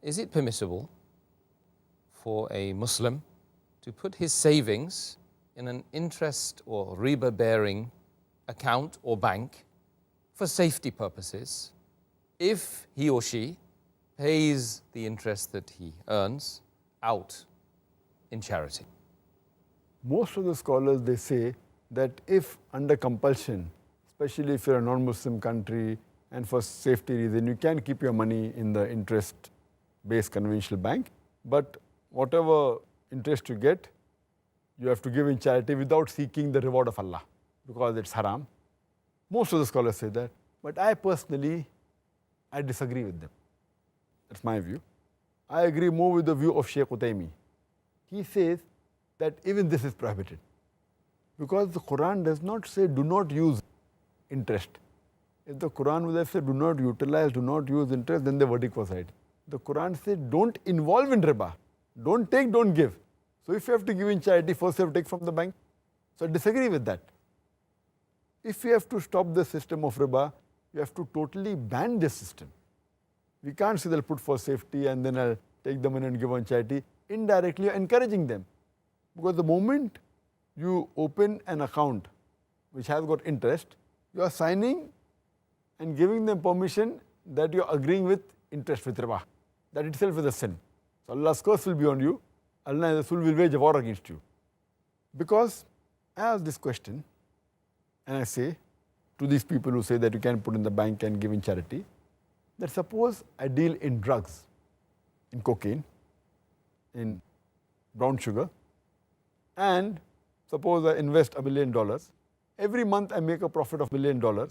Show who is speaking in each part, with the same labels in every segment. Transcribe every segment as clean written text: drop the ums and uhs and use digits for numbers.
Speaker 1: is it permissible for a Muslim to put his savings in an interest or riba-bearing account or bank for safety purposes if he or she pays the interest that he earns out in charity?
Speaker 2: Most of the scholars, they say that if under compulsion, especially if you're a non-Muslim country and for safety reason, you can keep your money in the interest-based conventional bank, but whatever interest you get, you have to give in charity without seeking the reward of Allah, because it's haram. Most of the scholars say that, but I personally, I disagree with them. That's my view. I agree more with the view of Shaykh Utaymi. He says that even this is prohibited, because the Quran does not say do not use interest. If the Quran would have said do not utilize, do not use interest, then the verdict was right. The Quran says don't involve in riba. Don't take, don't give. So if you have to give in charity, first you have to take from the bank. So I disagree with that. If you have to stop the system of riba, you have to totally ban this system. We can't say they'll put for safety and then I'll take the money and give on charity. Indirectly, you're encouraging them. Because the moment you open an account which has got interest, you are signing and giving them permission that you're agreeing with interest with riba. That itself is a sin. So Allah's curse will be on you. Allah and Rasul will wage a war against you. Because I ask this question and I say to these people who say that you can put in the bank and give in charity, that suppose I deal in drugs, in cocaine, in brown sugar, and suppose I invest $1 million. Every month I make a profit of $1 million,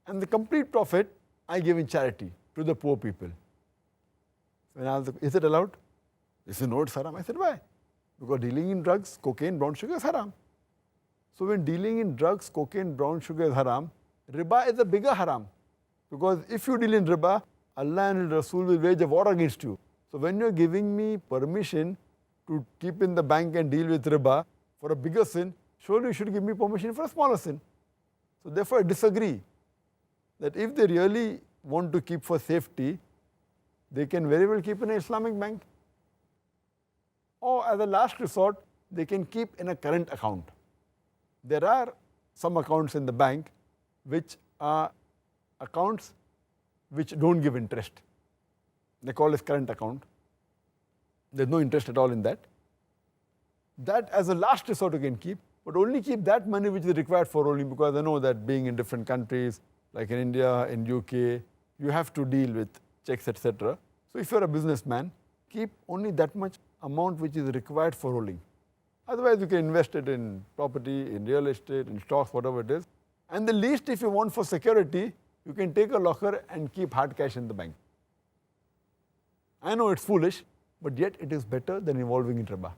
Speaker 2: and the complete profit I give in charity to the poor people. When I asked, is it allowed? They said, no, it's haram. I said, why? Because dealing in drugs, cocaine, brown sugar is haram. So when dealing in drugs, cocaine, brown sugar is haram, riba is a bigger haram. Because if you deal in riba, Allah and Rasul will wage a war against you. So when you're giving me permission to keep in the bank and deal with riba for a bigger sin, surely you should give me permission for a smaller sin. So therefore I disagree that if they really want to keep for safety, they can very well keep in an Islamic bank. Or as a last resort, they can keep in a current account. There are some accounts in the bank which are accounts which don't give interest. They call it current account. There's no interest at all in that. That as a last resort you can keep, but only keep that money which is required for rolling, because I know that being in different countries, like in India, in UK, you have to deal with checks, etc. So if you're a businessman, keep only that much amount which is required for rolling. Otherwise you can invest it in property, in real estate, in stocks, whatever it is. And the least, if you want for security, you can take a locker and keep hard cash in the bank. I know it's foolish, but yet it is better than involving in riba.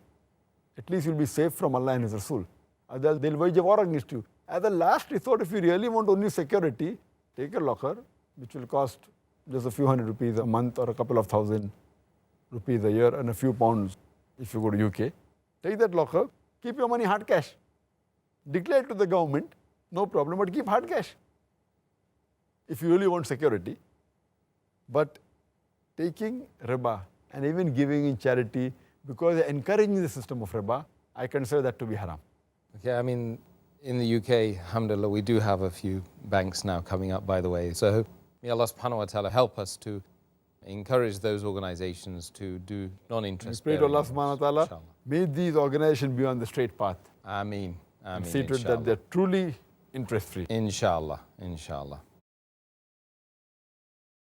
Speaker 2: At least you'll be safe from Allah and His Rasul. Otherwise they'll wage a war against you. As a last resort, if you really want only security, take a locker which will cost just a few hundred rupees a month or a couple of thousand rupees a year and a few pounds if you go to UK. Take that locker, keep your money hard cash. Declare to the government, no problem, but keep hard cash if you really want security. But taking riba and even giving in charity because they're encouraging the system of riba, I consider that to be haram.
Speaker 1: Okay, I mean, in the UK, alhamdulillah, we do have a few banks now coming up, by the way. So may Allah subhanahu wa ta'ala help us to encourage those organizations to do non-interest bearing.
Speaker 2: Pray to Allah subhanahu wa ta'ala, may these organizations be on the straight path.
Speaker 1: Ameen. Ameen.
Speaker 2: See to it that they're truly interest-free.
Speaker 1: Inshallah. Inshallah.